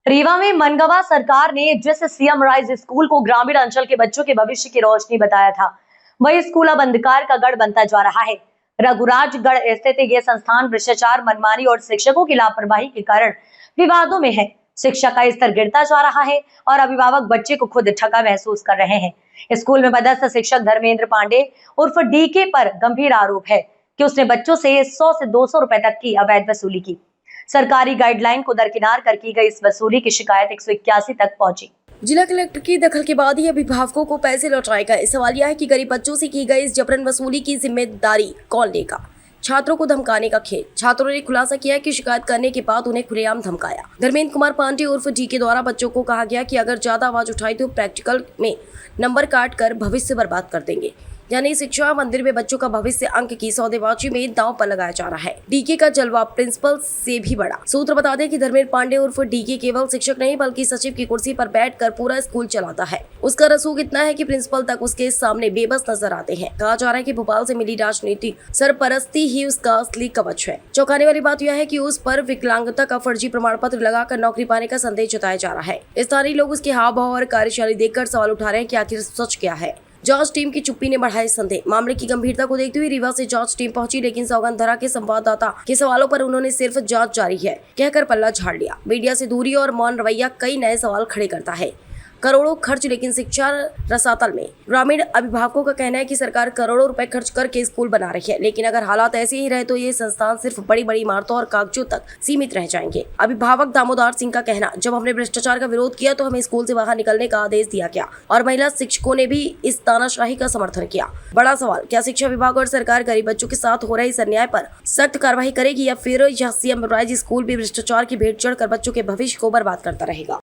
रीवा में मनगवा सरकार ने जिस सीएम राइज स्कूल को ग्रामीण अंचल के बच्चों के भविष्य की रोशनी बताया था, वही स्कूल अब अंधकार का गढ़ बनता जा रहा है। रघुराजगढ़ स्थित यह संस्थान भ्रष्टाचार, मनमानी और शिक्षकों की लापरवाही के कारण विवादों में है। शिक्षा का स्तर गिरता जा रहा है और अभिभावक बच्चे को खुद ठगा महसूस कर रहे हैं। स्कूल में पदस्थ शिक्षक धर्मेंद्र पांडे उर्फ डीके पर गंभीर आरोप है कि उसने बच्चों से 100 से 200 रुपए तक की अवैध वसूली की। सरकारी गाइडलाइन को दरकिनार कर की गई इस वसूली की शिकायत 181 तक पहुंची। जिला कलेक्टर की दखल के बाद ही अभिभावकों को पैसे लौटाए गए। सवाल यह है कि गरीब बच्चों से की गई इस जबरन वसूली की जिम्मेदारी कौन लेगा? छात्रों को धमकाने का खेल। छात्रों ने खुलासा किया कि शिकायत करने के बाद उन्हें खुलेआम धमकाया। धर्मेंद्र कुमार पांडे उर्फ डीके द्वारा बच्चों को कहा गया कि अगर ज्यादा आवाज उठाई तो प्रैक्टिकल में नंबर काट कर भविष्य बर्बाद कर देंगे। यानी शिक्षा मंदिर में बच्चों का भविष्य अंक की सौदेबाजी में दांव पर लगाया जा रहा है। डीके का जलवा प्रिंसिपल से भी बड़ा। सूत्र बता दें कि धर्मेंद्र पांडे उर्फ डीके केवल शिक्षक नहीं बल्कि सचिव की कुर्सी पर बैठकर पूरा स्कूल चलाता है। उसका रसूख इतना है कि प्रिंसिपल तक उसके सामने बेबस नजर आते हैं। कहा जा रहा है कि भोपाल से मिली राजनीति सरपरस्ती ही उसका असली कवच है। चौंकाने वाली बात यह है कि उस पर विकलांगता का फर्जी प्रमाण पत्र लगाकर नौकरी पाने का संदेश जताया जा रहा है। स्थानीय लोग उसके हाव भाव और कार्यशैली देखकर सवाल उठा रहे हैं कि आखिर सच क्या है। जांच टीम की चुप्पी ने बढ़ाए संदेह। मामले की गंभीरता को देखते हुए रीवा से जांच टीम पहुंची, लेकिन सौगंधरा के संवाददाता के सवालों पर उन्होंने सिर्फ जांच जारी है कहकर पल्ला झाड़ लिया। मीडिया से दूरी और मौन रवैया कई नए सवाल खड़े करता है। करोड़ों खर्च लेकिन शिक्षा रसातल में। ग्रामीण अभिभावकों का कहना है कि सरकार करोड़ों रुपए खर्च करके स्कूल बना रही है, लेकिन अगर हालात ऐसे ही रहे तो ये संस्थान सिर्फ बड़ी बड़ी इमारतों और कागजों तक सीमित रह जाएंगे। अभिभावक दामोदर सिंह का कहना, जब हमने भ्रष्टाचार का विरोध किया तो हमें स्कूल से बाहर निकलने का आदेश दिया गया और महिला शिक्षकों ने भी इस तानाशाही का समर्थन किया। बड़ा सवाल, क्या शिक्षा विभाग और सरकार गरीब बच्चों के साथ हो रहे इस अन्याय पर सख्त कार्रवाई करेगी या फिर यह सीएम राइज स्कूल भी भ्रष्टाचार की भेंट चढ़कर बच्चों के भविष्य को बर्बाद करता रहेगा?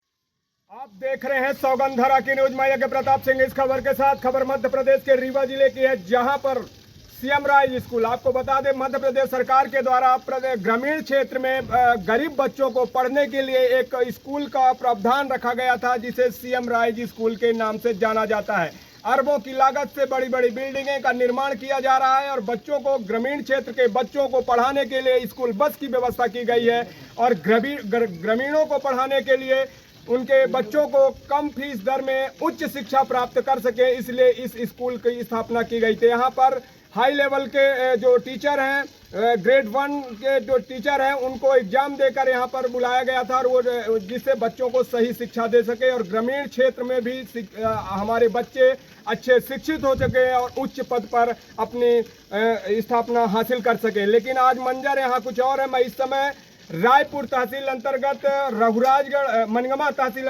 आप देख रहे हैं सौगंधरा की न्यूज। मैं यज्ञ प्रताप सिंह इस खबर के साथ। खबर मध्य प्रदेश के रीवा जिले की है, जहां पर सीएम राइज स्कूल, आपको बता दें, मध्य प्रदेश सरकार के द्वारा ग्रामीण क्षेत्र में गरीब बच्चों को पढ़ने के लिए एक स्कूल का प्रावधान रखा गया था, जिसे सीएम राइज स्कूल के नाम से जाना जाता है। अरबों की लागत से बड़ी बड़ी बिल्डिंगें का निर्माण किया जा रहा है और बच्चों को, ग्रामीण क्षेत्र के बच्चों को पढ़ाने के लिए स्कूल बस की व्यवस्था की गई है और ग्रामीणों को पढ़ाने के लिए उनके बच्चों को कम फीस दर में उच्च शिक्षा प्राप्त कर सके, इसलिए इस स्कूल की स्थापना की गई थी। यहाँ पर हाई लेवल के जो टीचर हैं, ग्रेड 1 के जो टीचर हैं, उनको एग्जाम देकर यहाँ पर बुलाया गया था और वो जिससे बच्चों को सही शिक्षा दे सके और ग्रामीण क्षेत्र में भी हमारे बच्चे अच्छे शिक्षित हो सके और उच्च पद पर अपनी स्थापना हासिल कर सके। लेकिन आज मंजर यहाँ कुछ और है। मैं इस समय रायपुर तहसील अंतर्गत मनगमा तहसील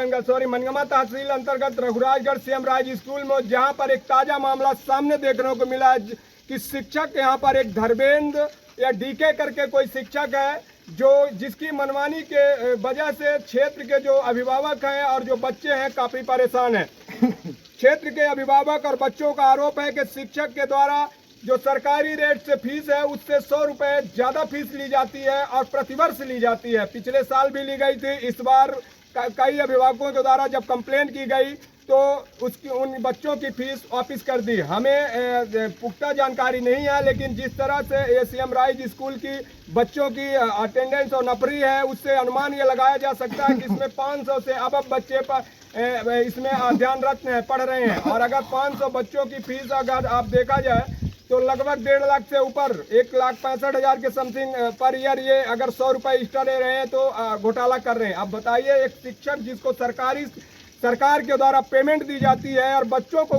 अंतर्गत रघुराजगढ़ सीएम राइज स्कूल में, जहां पर एक ताजा मामला सामने देखने को मिला है कि शिक्षक यहां पर एक धर्मेंद्र या डीके करके कोई शिक्षक है, जिसकी मनमानी के वजह से क्षेत्र के जो अभिभावक हैं और जो बच्चे हैं काफी परेशान हैं। क्षेत्र के अभिभावक और बच्चों का आरोप है कि शिक्षक के द्वारा जो सरकारी रेट से फीस है उससे 100 रुपए ज्यादा फीस ली जाती है और प्रतिवर्ष ली जाती है। पिछले साल भी ली गई थी। इस बार कई अभिभावकों के द्वारा जब कंप्लेंट की गई तो उन बच्चों की फीस वापस कर दी। हमें पुख्ता जानकारी नहीं है, लेकिन जिस तरह से सीएम राइज स्कूल की बच्चों की अटेंडेंस और नफरी है, उससे अनुमान ये लगाया जा सकता है कि इसमें 500 से अब बच्चे पर इसमें ध्यानरत पढ़ रहे हैं और अगर 500 बच्चों की फीस अगर आप देखा जाए तो लगभग 1.5 लाख से ऊपर 1,65,000 के समथिंग पर ईयर ये अगर 100 रुपये एक्स्ट्रा ले रहे हैं तो घोटाला कर रहे हैं। अब बताइए, एक शिक्षक जिसको सरकार के द्वारा पेमेंट दी जाती है और बच्चों को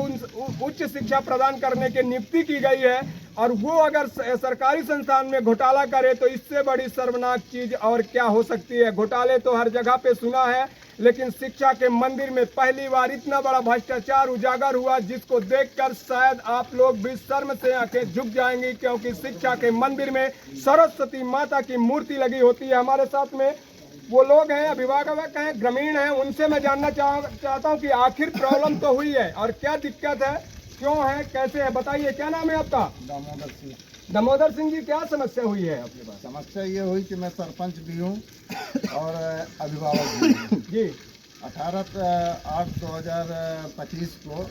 उच्च शिक्षा प्रदान करने की नियुक्ति की गई है और वो अगर सरकारी संस्थान में घोटाला करे तो इससे बड़ी शर्मनाक चीज और क्या हो सकती है। घोटाले तो हर जगह पे सुना है, लेकिन शिक्षा के मंदिर में पहली बार इतना बड़ा भ्रष्टाचार उजागर हुआ, जिसको देखकर शायद आप लोग भी शर्म से आंखें झुक जाएंगी, क्योंकि शिक्षा के मंदिर में सरस्वती माता की मूर्ति लगी होती है। हमारे साथ में वो लोग हैं, अभिभावक हैं, ग्रामीण हैं, उनसे मैं जानना चाहता हूँ कि आखिर प्रॉब्लम तो हुई है और क्या दिक्कत है, क्यों है, कैसे है, बताइए। क्या नाम है आपका? दामोदर सिंह। दामोदर सिंह जी, क्या समस्या हुई है आपके पास? समस्या ये हुई कि मैं सरपंच भी हूँ और अभिभावक भी हूँ जी। 18/8/2025 को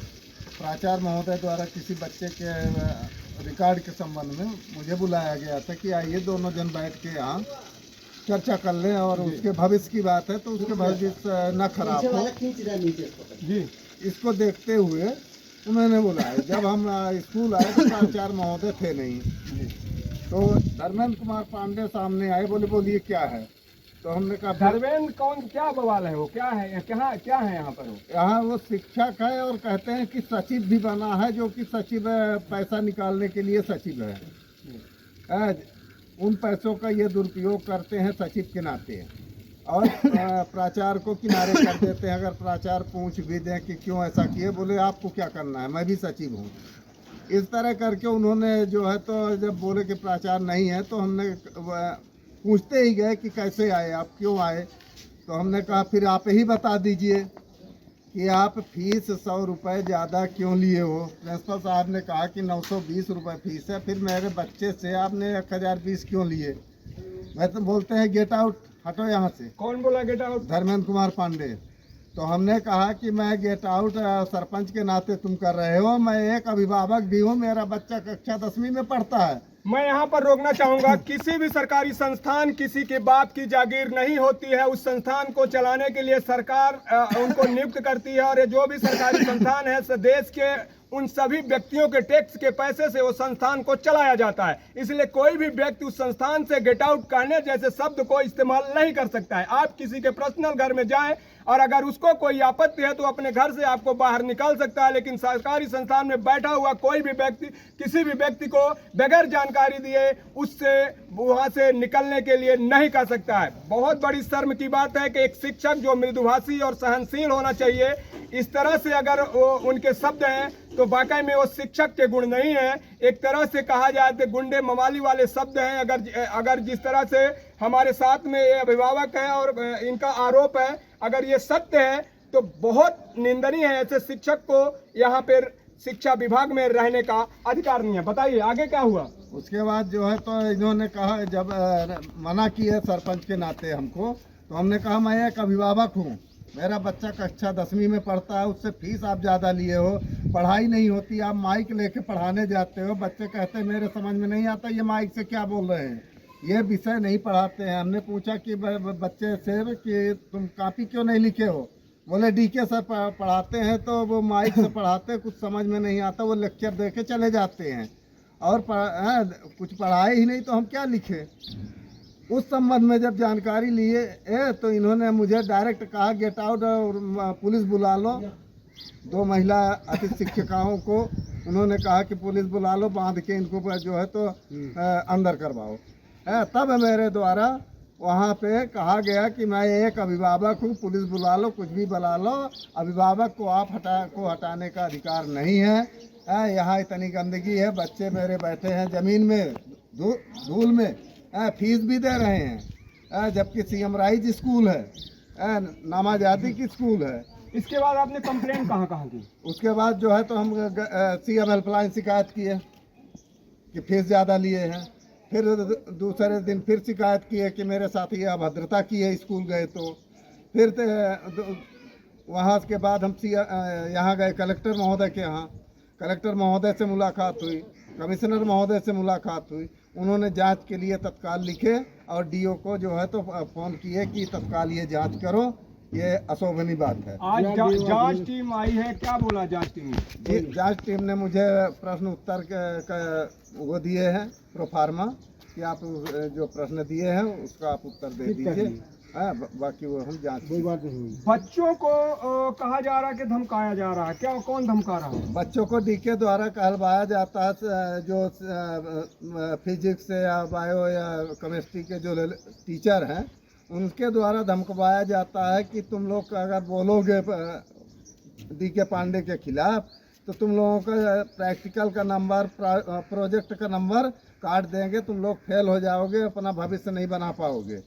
प्राचार्य महोदय द्वारा किसी बच्चे के रिकॉर्ड के संबंध में मुझे बुलाया गया था कि आइए दोनों जन बैठ के यहाँ चर्चा कर लें और उसके भविष्य की बात है तो उसके भविष्य न खराब हो जी इसको देखते हुए उन्होंने बुलाया। जब हम स्कूल आए तो प्राचार्य महोदय थे नहीं, तो धर्मेंद्र कुमार पांडे सामने आए, बोलिए क्या है। तो हमने कहा धर्मेंद्र कौन, क्या बवाल है वो, क्या है, क्या है यहाँ पर वो? यहाँ वो शिक्षक है और कहते हैं कि सचिव भी बना है, जो कि सचिव पैसा निकालने के लिए सचिव है। उन पैसों का ये दुरुपयोग करते हैं सचिव के नाते और प्राचार्य को किनारे कर देते हैं। अगर प्राचार्य पूछ भी दें कि क्यों ऐसा किए, बोले आपको क्या करना है, मैं भी सचिव हूँ। इस तरह करके उन्होंने जो है तो जब बोले कि प्राचार्य नहीं है तो हमने पूछते ही गए कि कैसे आए आप, क्यों आए। तो हमने कहा फिर आप ही बता दीजिए कि आप फीस 100 रुपये ज़्यादा क्यों लिए हो। प्रिंसिपल साहब ने कहा कि 920 रुपये फीस है, फिर मेरे बच्चे से आपने 1020 क्यों लिए। मैं तो बोलते हैं गेट आउट, हटो यहाँ से। कौन बोला गेट आउट? धर्मेंद्र कुमार पांडे। तो हमने कहा कि मैं गेट आउट सरपंच के नाते तुम कर रहे हो, मैं एक अभिभावक भी हूँ, मेरा बच्चा कक्षा 10वीं में पढ़ता है। मैं यहाँ पर रोकना चाहूंगा, किसी भी सरकारी संस्थान किसी के बाप की जागीर नहीं होती है। उस संस्थान को चलाने के लिए सरकार उनको नियुक्त करती है और ये जो भी सरकारी संस्थान है देश के उन सभी व्यक्तियों के टैक्स के पैसे से वो संस्थान को चलाया जाता है। इसलिए कोई भी व्यक्ति उस संस्थान से गेट आउट कहने जैसे शब्द को इस्तेमाल नहीं कर सकता है। आप किसी के पर्सनल घर में जाएं और अगर उसको कोई आपत्ति है तो अपने घर से आपको बाहर निकाल सकता है, लेकिन सरकारी संस्थान में बैठा हुआ कोई भी व्यक्ति किसी भी व्यक्ति को बगैर जानकारी दिए उससे वहां से निकलने के लिए नहीं कर सकता है। बहुत बड़ी शर्म की बात है कि एक शिक्षक जो मृदुभाषी और सहनशील होना चाहिए, इस तरह से अगर वो उनके शब्द हैं तो वाकई में वो शिक्षक के गुण नहीं है। एक तरह से कहा जाए तो गुंडे मवाली वाले शब्द हैं। अगर जिस तरह से हमारे साथ में ये अभिभावक हैं और इनका आरोप है, अगर ये सत्य है तो बहुत निंदनीय है। ऐसे शिक्षक को यहाँ पर शिक्षा विभाग में रहने का अधिकार नहीं है। बताइए आगे क्या हुआ? उसके बाद जो है तो इन्होंने कहा, जब मना किया सरपंच के नाते हमको, तो हमने कहा मैं एक अभिभावक हूँ, मेरा बच्चा कक्षा 10वीं में पढ़ता है, उससे फीस आप ज़्यादा लिए हो, पढ़ाई नहीं होती, आप माइक लेके पढ़ाने जाते हो, बच्चे कहते हैं मेरे समझ में नहीं आता ये माइक से क्या बोल रहे हैं, ये विषय नहीं पढ़ाते हैं। हमने पूछा कि बच्चे से कि तुम कॉपी क्यों नहीं लिखे हो, बोले डीके सर पढ़ाते हैं तो वो माइक से पढ़ाते, कुछ समझ में नहीं आता, वो लेक्चर दे के चले जाते हैं और कुछ पढ़ाए ही नहीं तो हम क्या लिखे। उस संबंध में जब जानकारी लिए तो इन्होंने मुझे डायरेक्ट कहा गेट आउट और पुलिस बुला लो। 2 महिला अतिथि शिक्षिकाओं को उन्होंने कहा कि पुलिस बुला लो, बांध के इनको जो है तो अंदर करवाओ। तब मेरे द्वारा वहाँ पे कहा गया कि मैं एक अभिभावक हूँ, पुलिस बुला लो, कुछ भी बुला लो, अभिभावक को आप हटाने का अधिकार नहीं है। यहाँ इतनी गंदगी है, बच्चे मेरे बैठे हैं ज़मीन में धूल में, फीस भी दे रहे हैं, जबकि सीएम राइज स्कूल है, नामाजाती की स्कूल है। इसके बाद आपने कंप्लेंट कहाँ की? उसके बाद जो है तो हम सीएम हेल्पलाइन शिकायत किए कि फीस ज़्यादा लिए हैं। फिर दूसरे दिन फिर शिकायत की है कि मेरे साथ ये अभद्रता की है, स्कूल गए तो। फिर वहाँ के बाद हम यहाँ गए कलेक्टर महोदय के यहाँ, कलेक्टर महोदय से मुलाकात हुई, कमिश्नर महोदय से मुलाकात हुई, उन्होंने जांच के लिए तत्काल लिखे और डीओ को जो है तो फ़ोन किए कि तत्काल ये जांच करो, ये अशोभनीय बात है। आज जांच टीम आई है, क्या बोला जांच टीम ने? जांच टीम ने मुझे प्रश्न उत्तर वो दिए हैं प्रोफार्मा कि आप जो प्रश्न दिए हैं उसका आप उत्तर दे दीजिए। बाकी वो हम जांच। बच्चों को कहा जा रहा है कि धमकाया जा रहा है, क्या कौन धमका रहा है? बच्चों को डीके द्वारा कहलवाया जाता है, जो फिजिक्स या बायो या केमिस्ट्री के जो टीचर हैं उनके द्वारा धमकवाया जाता है कि तुम लोग अगर बोलोगे डीके पांडे के खिलाफ तो तुम लोगों का प्रैक्टिकल का नंबर, प्रोजेक्ट का नंबर काट देंगे, तुम लोग फेल हो जाओगे, अपना भविष्य नहीं बना पाओगे।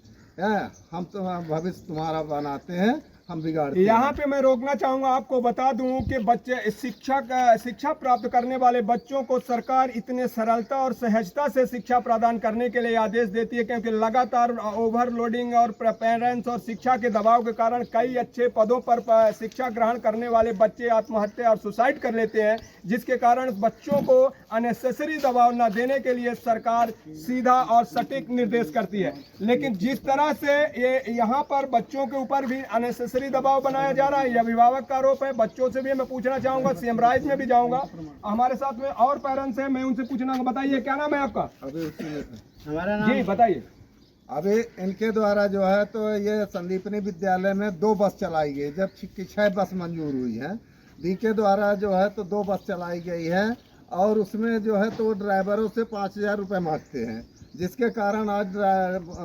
हम तो भविष्य तुम्हारा बनाते हैं, हम बिगाड़ते हैं। यहाँ पे मैं रोकना चाहूंगा, आपको बता दूं कि बच्चे शिक्षा प्राप्त करने वाले बच्चों को सरकार इतने सरलता और सहजता से शिक्षा प्रदान करने के लिए आदेश देती है, क्योंकि लगातार ओवरलोडिंग और पेरेंट्स और शिक्षा के दबाव के कारण कई अच्छे पदों पर शिक्षा ग्रहण करने वाले बच्चे आत्महत्या और सुसाइड कर लेते हैं, जिसके कारण बच्चों को अननेसेसरी दबाव न देने के लिए सरकार सीधा और सटीक निर्देश करती है। लेकिन जिस तरह से ये यहाँ पर बच्चों के ऊपर भी अननेसेसरी दबाव बनाया जा रहा है, यह अभिभावक का आरोप है। बच्चों से भी मैं पूछना चाहूंगा, सीएम राइज में भी जाऊंगा, हमारे साथ में और पेरेंट्स हैं, मैं उनसे पूछना, बताइए क्या नाम है आपका? हमारा जी बताइए। अभी इनके द्वारा जो है तो ये संदीपनी विद्यालय में 2 बस चलाई गई, जबकि 6 बस मंजूर हुई है। डी के द्वारा जो है तो 2 बस चलाई गई है और उसमें जो है तो ड्राइवरों से 5,000 रुपये मांगते हैं, जिसके कारण आज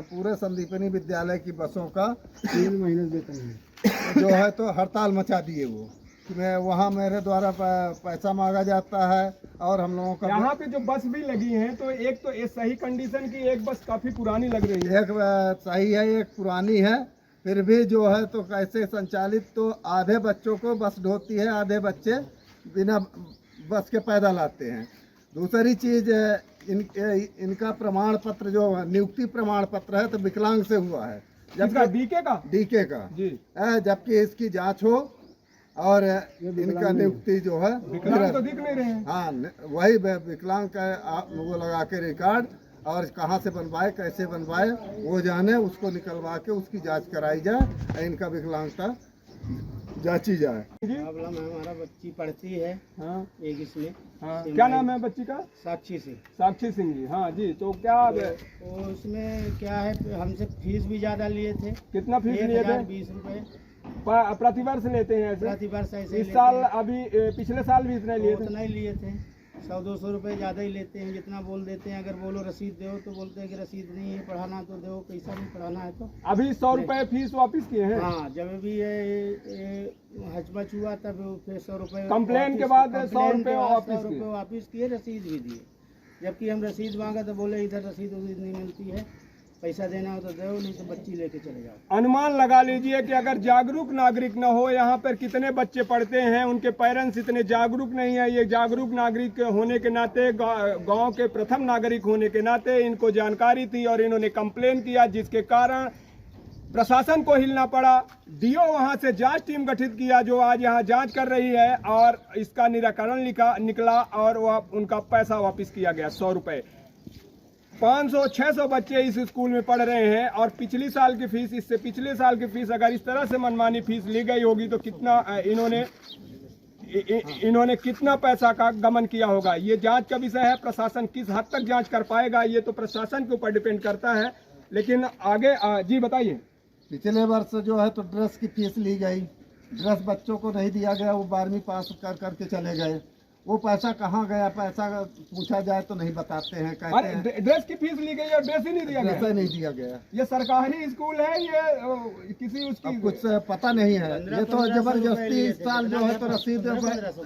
पूरे संदीपनी विद्यालय की बसों का 3 महीने वेतन है जो है तो हड़ताल मचा दिए वो कि मैं वहाँ मेरे द्वारा पैसा मांगा जाता है और हम लोगों का यहाँ पे जो बस भी लगी है तो एक तो ये सही कंडीशन की, एक बस काफी पुरानी लग रही है। एक सही है, एक पुरानी है, फिर भी जो है तो कैसे संचालित, तो आधे बच्चों को बस ढोती है, आधे बच्चे बिना बस के पैदल आते हैं। दूसरी चीज़ इनका प्रमाण पत्र जो नियुक्ति प्रमाण पत्र है तो विकलांग से हुआ है, जबकि डीके का जी, जबकि इसकी जांच हो और इनका नियुक्ति जो है विकलांग तो दिख नहीं रहे हैं। हाँ, वही विकलांग का वो लगा के रिकॉर्ड और कहाँ से बनवाए कैसे बनवाए वो जाने, उसको निकलवा के उसकी जांच कराई जाए, इनका विकलांगता जांची जाए। प्रॉब्लम है, हमारा बच्ची पढ़ती है हाँ एक इसमें। हाँ, क्या नाम है बच्ची का? साक्षी से। साक्षी सिंह जी। हाँ जी, तो क्या तो उसमें क्या है, हमसे फीस भी ज्यादा लिए थे। कितना फीस लिए थे? 20 रुपए प्रतिवर्ष लेते हैं ऐसे? प्रतिवर्ष ऐसे इस साल अभी पिछले साल भी इतने लिए थे? उतना ही लिए थे, 100-200 रुपए ज़्यादा ही लेते हैं, जितना बोल देते हैं। अगर बोलो रसीद दो तो बोलते हैं कि रसीद नहीं है, पढ़ाना तो दो, पैसा नहीं पढ़ाना है तो। अभी 100 रुपए फीस वापस किए हैं? हाँ, जब भी ये हचमच हुआ तब फिर 100 रुपए कंप्लेन के बाद 100 रुपए वापस किए, रसीद भी दिए। जबकि हम रसीद मांगा तो बोले इधर रसीद नहीं मिलती है, पैसा देना हो तो दो, नहीं तो बच्ची लेके चले जाओ। अनुमान लगा लीजिए कि अगर जागरूक नागरिक न हो, यहाँ पर कितने बच्चे पढ़ते हैं, उनके पेरेंट्स इतने जागरूक नहीं है। ये जागरूक नागरिक होने के नाते, गांव के प्रथम नागरिक होने के नाते इनको जानकारी थी और इन्होंने कंप्लेन किया, जिसके कारण प्रशासन को हिलना पड़ा। डीओ वहां से जांच टीम गठित किया जो आज यहाँ जांच कर रही है और इसका निराकरण निकला और वह उनका पैसा वापस किया गया, 100 रुपए। 500-600 बच्चे इस स्कूल में पढ़ रहे हैं और पिछली साल की फीस, इससे पिछले साल की फीस अगर इस तरह से मनमानी फीस ली गई होगी तो कितना इन्होंने कितना पैसा का गमन किया होगा। ये जांच का विषय है, प्रशासन किस हद तक जांच कर पाएगा ये तो प्रशासन के ऊपर डिपेंड करता है। लेकिन आगे जी बताइए। पिछले वर्ष जो है तो ड्रेस की फीस ली गई, ड्रेस बच्चों को नहीं दिया गया, वो 12वीं पास करके चले गए, वो पैसा कहाँ गया, पैसा पूछा जाए तो नहीं बताते हैं, कहते हैं ड्रेस की फीस ली गई और ड्रेस ही नहीं दिया गया। नहीं दिया गया। ये सरकारी स्कूल है, ये किसी उसकी कुछ पता नहीं है। ये तो जबरदस्ती इस साल जो है तो रसीद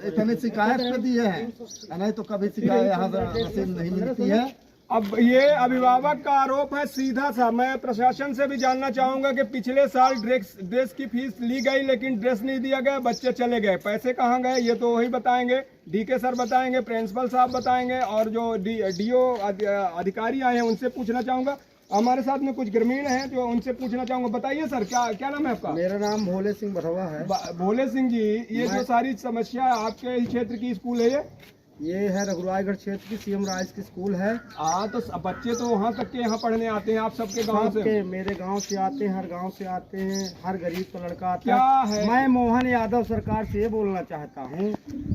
इतनी शिकायत पे दिए हैं, नहीं तो कभी शिकायत यहाँ रसीद नहीं मिलती है। अब ये अभिभावक का आरोप है सीधा सा। मैं प्रशासन से भी जानना चाहूंगा कि पिछले साल ड्रेस की फीस ली गई लेकिन ड्रेस नहीं दिया गया, बच्चे चले गए, पैसे कहाँ गए ये तो वही बताएंगे, डीके सर बताएंगे, प्रिंसिपल साहब बताएंगे और जो डीओ अधिकारी आए हैं उनसे पूछना चाहूंगा। हमारे साथ में कुछ ग्रामीण हैं जो उनसे पूछना चाहूंगा। बताइए सर, क्या नाम है आपका? मेरा नाम भोले सिंह बधवा है। भोले सिंह जी, ये जो सारी समस्या आपके ही क्षेत्र की स्कूल है ये है रघुराजगढ़ क्षेत्र की सीएम राइज की स्कूल है। हाँ, तो बच्चे तो वहाँ तक के यहाँ पढ़ने आते हैं, आप सबके गांव से? मेरे गांव से आते हैं, हर गांव से आते हैं, हर गरीब का लड़का आता क्या है? मैं मोहन यादव सरकार से ये बोलना चाहता हूँ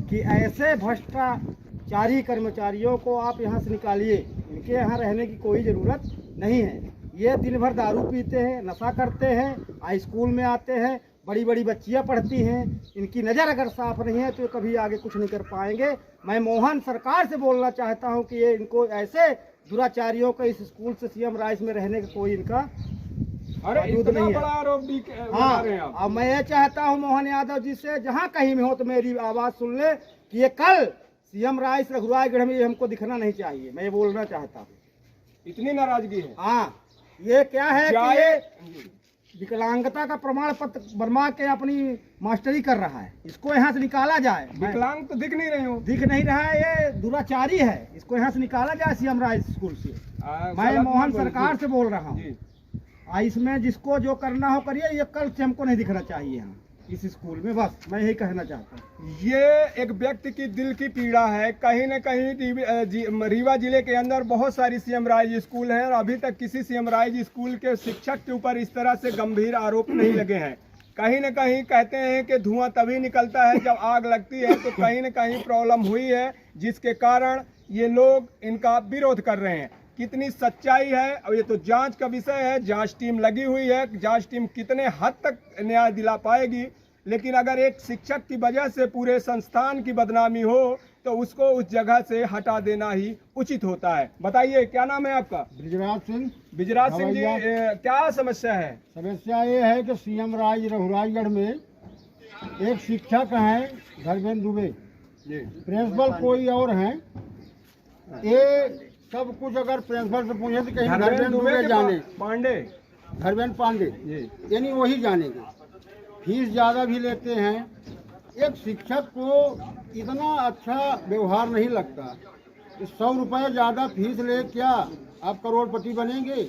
कि ऐसे भ्रष्टाचारी कर्मचारियों को आप यहाँ से निकालिए, इनके यहाँ रहने की कोई ज़रूरत नहीं है। ये दिन भर दारू पीते हैं, नशा करते हैं, स्कूल में आते हैं, बड़ी बड़ी बच्चियां पढ़ती हैं, इनकी नज़र अगर साफ नहीं है तो कभी आगे कुछ नहीं कर पाएंगे। मैं मोहन सरकार से बोलना चाहता हूं कि ये इनको ऐसे दुराचारियों को इस स्कूल से सीएम राइज में रहने का कोई इनका अरे नहीं है। हाँ, अब मैं ये चाहता हूं मोहन यादव जी से, जहां कहीं में हो तो मेरी आवाज़ सुन ले कि ये कल सीएम राइज रघुराजगढ़ में हमको दिखना नहीं चाहिए। मैं ये बोलना चाहता हूँ। इतनी नाराजगी है? हाँ, ये क्या है कि ये विकलांगता का प्रमाण पत्र बनवा के अपनी मास्टरी कर रहा है, इसको यहाँ से निकाला जाए। विकलांग तो दिख नहीं रही हूँ। दिख नहीं रहा है, ये दुराचारी है, इसको यहाँ से निकाला जाए सीएम राइज स्कूल से। मैं मोहन सरकार से बोल रहा हूँ, इसमें जिसको जो करना हो करिए, ये कल से हमको नहीं दिखना चाहिए यहाँ इस स्कूल में। बस मैं यही कहना चाहता हूँ। ये एक व्यक्ति की दिल की पीड़ा है। कहीं न कहीं रीवा जिले के अंदर बहुत सारी सीएम राइज स्कूल हैं और अभी तक किसी सीएम राइज स्कूल के शिक्षक के ऊपर इस तरह से गंभीर आरोप नहीं लगे हैं। कहीं न कहीं कहते हैं कि धुआं तभी निकलता है जब आग लगती है, तो कहीं न कहीं प्रॉब्लम हुई है जिसके कारण ये लोग इनका विरोध कर रहे हैं। कितनी सच्चाई है अब ये तो जांच का विषय है, जांच टीम लगी हुई है, जांच टीम कितने हद तक न्याय दिला पाएगी। लेकिन अगर एक शिक्षक की वजह से पूरे संस्थान की बदनामी हो तो उसको उस जगह से हटा देना ही उचित होता है। बताइए क्या नाम है आपका? ब्रिजराज सिंह। ब्रिजराज सिंह जी, क्या समस्या है? समस्या ये है कि सीएम राज रघुराजगढ़ में एक शिक्षक हैं धर्मेंद्र दुबे, प्रिंसिपल कोई और हैं। ये सब कुछ अगर प्रिंसिपल से पूछे तो कहीं धर्मेंद्र दुबे जाने, पांडे, धर्मेंद्र पांडे यानी वही जानेंगे। फीस ज़्यादा भी लेते हैं। एक शिक्षक को इतना अच्छा व्यवहार नहीं लगता। 100 रुपये ज़्यादा फीस ले क्या आप करोड़पति बनेंगे?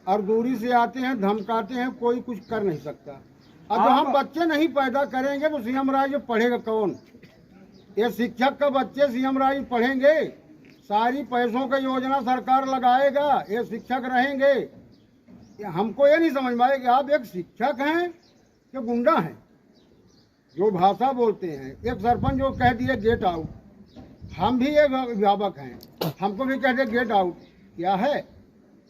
और दूरी से आते हैं, धमकाते हैं, कोई कुछ कर नहीं सकता। अब जब हम बच्चे नहीं पैदा करेंगे तो सीएम राज पढ़ेगा कौन? ये शिक्षक का बच्चे सीएम राज पढ़ेंगे? सारी पैसों का योजना सरकार लगाएगा, ये शिक्षक रहेंगे? हमको ये नहीं समझ में आए कि आप एक शिक्षक हैं कि गुंडा हैं जो भाषा बोलते हैं। एक सरपंच जो कह दिए गेट आउट, हम भी एक अभिभावक हैं, हमको भी कह दिए गेट आउट। क्या है?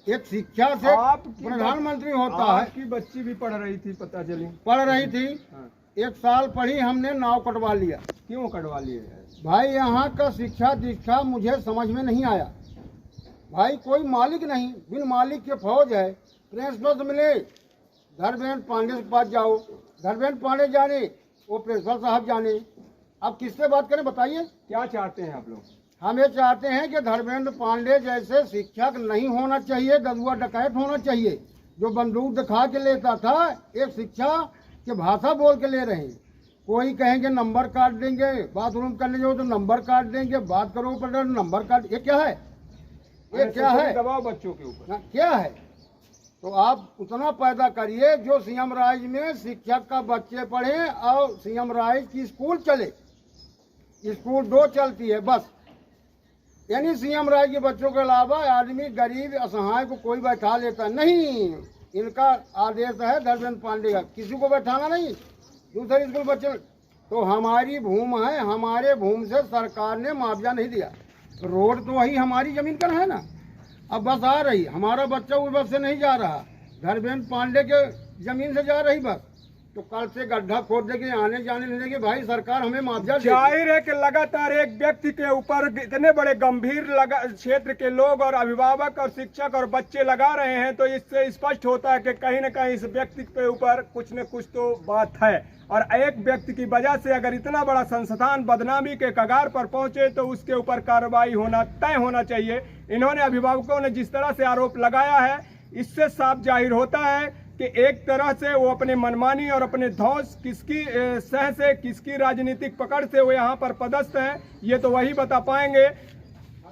एक शिक्षा से प्रधानमंत्री होता है। आपकी बच्ची भी पढ़ रही थी, पता चली पढ़ रही थी। 1 साल पढ़ी, हमने नाव कटवा लिया। क्यों कटवा लिए? भाई यहाँ का शिक्षा दीक्षा मुझे समझ में नहीं आया। भाई कोई मालिक नहीं, बिन मालिक के फौज है। प्रिंसिपल से मिले, धर्मेंद्र पांडे के पास जाओ, धर्मेंद्र पांडे जाने, वो प्रिंसिपल साहब जाने। अब किससे बात करें बताइए? क्या चाहते हैं आप लोग? हम ये चाहते हैं कि धर्मेंद्र पांडे जैसे शिक्षक नहीं होना चाहिए, दरुआ डकैत होना चाहिए। जो बंदूक दिखा के लेता था, एक शिक्षा के भाषा बोल के ले रहे हैं। कोई कहेंगे नंबर काट देंगे, बाथरूम करने जाओ तो नंबर काट देंगे, बात करो पर नंबर काट। ये क्या है? ये क्या है? दबाव बच्चों के ऊपर क्या है? तो आप उतना पैदा करिए जो सीएम राइज में शिक्षक का बच्चे पढ़े और सीएम राइज की स्कूल चले। स्कूल 2 चलती है बस, यानी सीएम राइज के बच्चों के अलावा आदमी गरीब असहाय को कोई बैठा लेता नहीं। इनका आदेश है धर्मेंद्र पांडे का, किसी को बैठाना नहीं दूसरे स्कूल बच्चे। तो हमारी भूमि है, हमारे भूमि से सरकार ने मुआवजा नहीं दिया। रोड तो वही हमारी जमीन पर है ना। अब बस आ रही, हमारा बच्चा उस बस से नहीं जा रहा, धर्मेंद्र पांडे के जमीन से जा रही बस। तो कल से गड्ढा खोद देंगे, आने जाने नहीं देंगे। भाई सरकार हमें मुआवजा दे। जाहिर है कि लगातार एक व्यक्ति के ऊपर इतने बड़े गंभीर क्षेत्र के लोग और अभिभावक और शिक्षक और बच्चे लगा रहे हैं, तो इससे स्पष्ट होता है कि कहीं न कहीं इस व्यक्ति के ऊपर कुछ न कुछ तो बात है। और एक व्यक्ति की वजह से अगर इतना बड़ा संस्थान बदनामी के कगार पर पहुंचे तो उसके ऊपर कार्रवाई होना तय होना चाहिए। इन्होंने अभिभावकों ने जिस तरह से आरोप लगाया है, इससे साफ जाहिर होता है कि एक तरह से वो अपने मनमानी और अपने धौंस किसकी सह से, किसकी राजनीतिक पकड़ से वो यहाँ पर पदस्थ हैं, ये तो वही बता पाएंगे।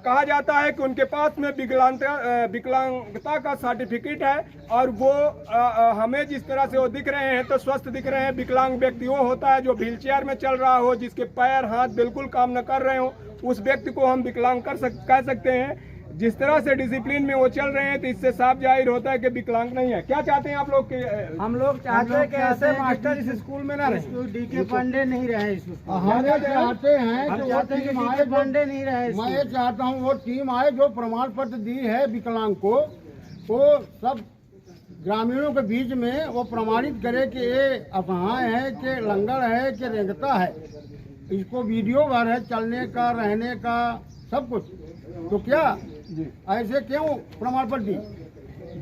कहा जाता है कि उनके पास में विकलांगता का सर्टिफिकेट है और वो हमें जिस तरह से वो दिख रहे हैं तो स्वस्थ दिख रहे हैं। विकलांग व्यक्ति वो होता है जो व्हील चेयर में चल रहा हो, जिसके पैर हाथ बिल्कुल काम न कर रहे हो, उस व्यक्ति को हम विकलांग कह सकते हैं। जिस तरह से डिसिप्लिन में वो चल रहे हैं तो इससे साफ जाहिर होता है कि विकलांग नहीं है। क्या चाहते हैं आप लोग के? हम लोग चाहते हैं कि ऐसे मास्टर इस स्कूल में ना रहे, डीके पांडे नहीं रहे इस स्कूल। हम चाहते हैं कि वो टीम आए, पांडे नहीं रहे। मैं ये चाहता हूँ वो टीम आए जो प्रमाण पत्र दी है विकलांग को, वो सब ग्रामीणों के बीच में वो प्रमाणित करे कि ये असहाय है, कि लंगड़ है, कि रेंगता है। इसको वीडियो घर है, चलने का, रहने का, सब कुछ। तो क्या ऐसे क्यों प्रमाण पत्र दी?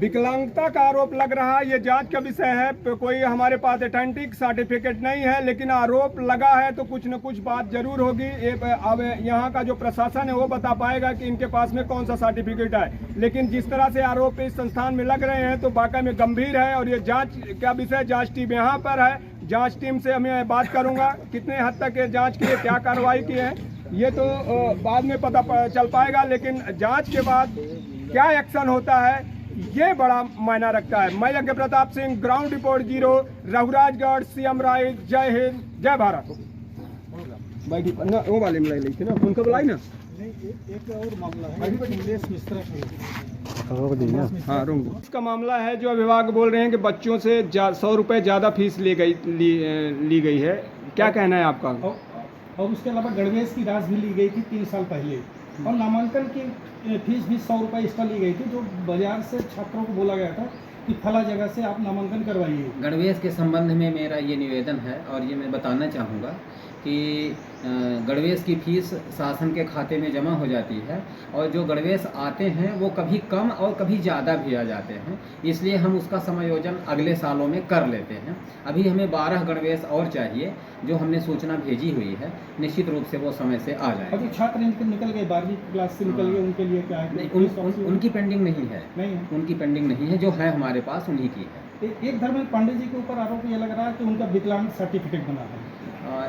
विकलांगता का आरोप लग रहा है, ये जांच का विषय है। कोई हमारे पास ऑथेंटिक सर्टिफिकेट नहीं है, लेकिन आरोप लगा है तो कुछ न कुछ बात जरूर होगी। अब यहाँ का जो प्रशासन है वो बता पाएगा कि इनके पास में कौन सा सर्टिफिकेट है। लेकिन जिस तरह से आरोप इस संस्थान में लग रहे हैं तो वाकई में गंभीर है और ये जांच का विषय। जांच टीम यहाँ पर है, जांच टीम से मैं बात करूँगा कितने हद तक ये जाँच की है, क्या कार्रवाई की है, ये तो बाद में पता चल पाएगा। लेकिन जाँच के बाद क्या एक्शन होता है ये बड़ा मायना रखता है। मैं यज्ञ Pratap Singh, ground report 0, Raghurajgarh, CM rise. जय हिंद, जय भारत। वो वाले में लाई थी ना, उनका बुलाई ना। एक और मामला है कमलेश मिश्रा हाँ, इसका मामला है जो विभाग बोल रहे हैं कि बच्चों से 100 रुपये ज़्यादा फीस ली गई है। क्या कहना है आपका? और उसके अलावा गणवेश की राशि भी ली गई थी 3 साल पहले, और नामांकन की फीस भी 100 रुपये एक्स्ट्रा ली गई थी, जो बाजार से छात्रों को बोला गया था कि फला जगह से आप नामांकन करवाइए। गणवेश के संबंध में मेरा ये निवेदन है और ये मैं बताना चाहूँगा कि गणवेश की फीस शासन के खाते में जमा हो जाती है और जो गणवेश आते हैं वो कभी कम और कभी ज़्यादा भी आ जाते हैं, इसलिए हम उसका समायोजन अगले सालों में कर लेते हैं। अभी हमें 12 गणवेश और चाहिए जो हमने सूचना भेजी हुई है, निश्चित रूप से वो समय से आ जाएगा। अभी छात्र निकल गए 12वीं क्लास से निकल गए, उनके लिए क्या है? नहीं, उनकी पेंडिंग नहीं है, उनकी पेंडिंग नहीं है, जो है हमारे पास उन्हीं की है। एक धर्मेंद्र पांडे जी के ऊपर आरोप ये लग रहा है कि उनका विकलांग सर्टिफिकेट बना है।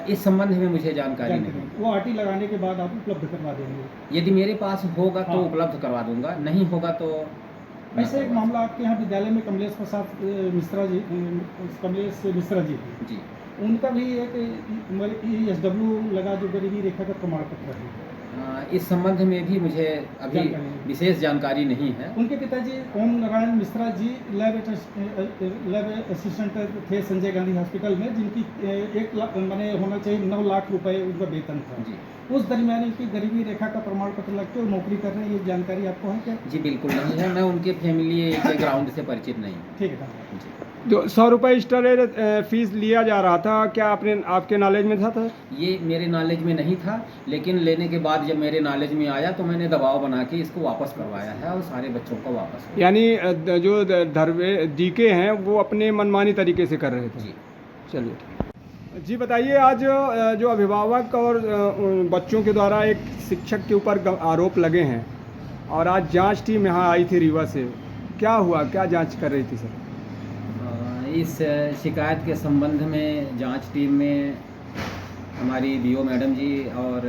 इस संबंध में मुझे जानकारी नहीं। वो आरटी लगाने के बाद आप उपलब्ध करवा देंगे? यदि मेरे पास होगा तो उपलब्ध करवा दूंगा, नहीं होगा तो। ऐसे एक मामला आपके यहाँ विद्यालय में कमलेश मिश्रा जी जी, उनका भी एक ESW लगा जो गरीबी रेखा का प्रमाण पत्र है। इस संबंध में भी मुझे अभी विशेष जानकारी नहीं है। उनके पिताजी ओम नारायण मिश्रा जी लैब असिस्टेंट थे संजय गांधी हॉस्पिटल में, जिनकी 1 लाख मैंने होना चाहिए 9 लाख रुपए उनका वेतन था जी। उस दरमियान इनकी गरीबी रेखा का प्रमाण पत्र लगते और नौकरी कर रहे हैं, ये जानकारी आपको है क्या? जी बिल्कुल नहीं है, मैं उनके फैमिली बैकग्राउंड से परिचित नहीं हूँ। ठीक है जी। जो 100 रुपये एक्स्ट्रा फीस लिया जा रहा था, क्या आपके नॉलेज में था? ये मेरे नॉलेज में नहीं था, लेकिन लेने के बाद जब मेरे नॉलेज में आया तो मैंने दबाव बना के इसको वापस करवाया है और सारे बच्चों को वापस। यानी जो डीके हैं वो अपने मनमानी तरीके से कर रहे थे। जी चलिए जी, बताइए आज जो अभिभावक और बच्चों के द्वारा एक शिक्षक के ऊपर आरोप लगे हैं और आज जांच टीम यहाँ आई थी रीवा से, क्या हुआ, क्या जांच कर रही थी सर? इस शिकायत के संबंध में जांच टीम में हमारी बीओ मैडम जी और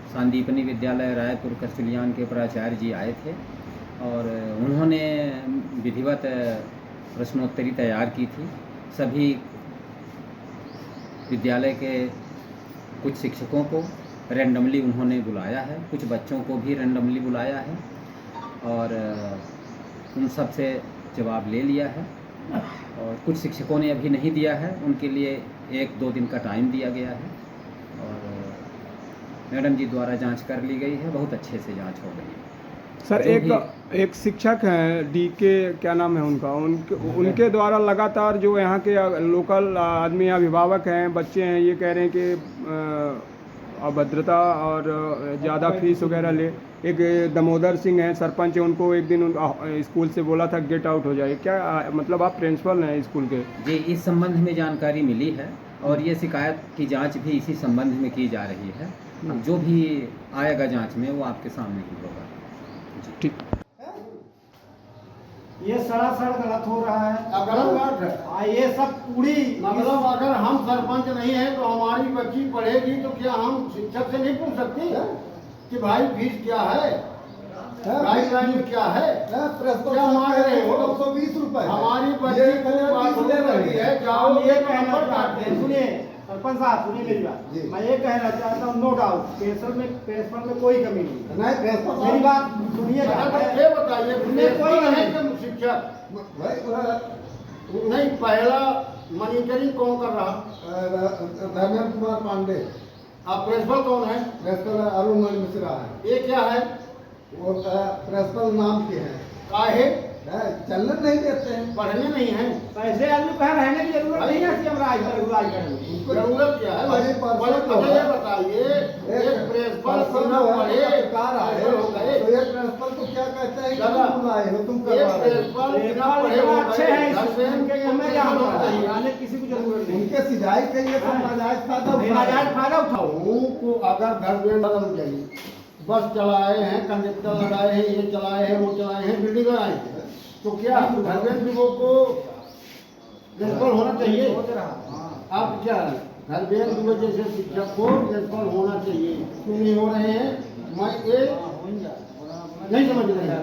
संदीपनी विद्यालय रायपुर करचुलियान के प्राचार्य जी आए थे और उन्होंने विधिवत प्रश्नोत्तरी तैयार की थी। सभी विद्यालय के कुछ शिक्षकों को रैंडमली उन्होंने बुलाया है, कुछ बच्चों को भी रैंडमली बुलाया है और उन सब से जवाब ले लिया है। और कुछ शिक्षकों ने अभी नहीं दिया है, उनके लिए 1-2 दिन का टाइम दिया गया है और मैडम जी द्वारा जांच कर ली गई है, बहुत अच्छे से जांच हो गई है। सर एक शिक्षक हैं डीके, क्या नाम है उनका, उनके द्वारा लगातार जो यहाँ के लोकल आदमी अभिभावक हैं, बच्चे हैं, ये कह रहे हैं कि अभद्रता और ज़्यादा फीस वगैरह ले। एक दामोदर सिंह हैं सरपंच हैं, उनको एक दिन स्कूल से बोला था गेट आउट हो जाए। क्या मतलब आप प्रिंसिपल हैं स्कूल के? जी, इस संबंध में जानकारी मिली है और ये शिकायत की जांच भी इसी संबंध में की जा रही है। जो भी आएगा जांच में वो आपके सामने ही होगा। ठीक, ये सरासर गलत हो रहा है। गलत बात है। ये सब पूरी मतलब अगर हम सरपंच नहीं है तो हमारी बच्ची पढ़ेगी तो क्या हम शिक्षक से नहीं पूछ सकते कि भाई फीस क्या है, गाइडलाइन क्या है, क्या मांग रहे हो? 220 रुपए हमारी बच्ची को ले रही है। जाओ, ये कहना चाहते हैं, सुनिए सरपंच साहब, सुनिए मेरी बात। मैं ये कहना चाहता हूँ, नो डाउट प्रेसफल में कोई कमी नहीं। मेरी बात सुनिए, ये बताइए कोई शिक्षक नहीं, पहला मॉनिटरिंग कौन कर रहा? धर्मेंद्र कुमार पांडे। आप प्रिंसिपल कौन है? प्रिंसिपल अरुण मिश्रा है। ये क्या है? वो प्रिंसिपल नाम के हैं। काहे? चलने नहीं देते हैं, पढ़ने नहीं है। ऐसे आदमी कहाँ रहने की जरूरत नहीं है। जरूरत क्या है? ये बताइए, एक प्रिंसिपल तो ये प्रिंसिपल को क्या कहते हैं कि दादा, तुम लाए हो, तुम ये करवा रहे हो। प्रिंसिपल बिना प्रिंसिपल पढ़े इतना हुए अच्छे हैं घर पे उनके हमें क्या होना चाहिए, आने किसी को जरूरत नहीं। उनके सिजाई के लिए सब नाजायज फायदा उठा रहे नाजायज हैं। फायदा उठाओ। को अगर घर में बदल जाइए, बस चलाए हैं, कंडक्टर लगाए हैं, ये चलाए हैं, वो चलाए हैं, बिल्डिंग लगाए हैं, तो क्या घर में लोगों को प्रिंसिपल होना चाहिए? आप क्या घर में दुबे जैसे शिक्षक को प्रिंसिपल होना चाहिए, क्यों नहीं हो रहे हैं? मैं ये नहीं समझ रहे हैं।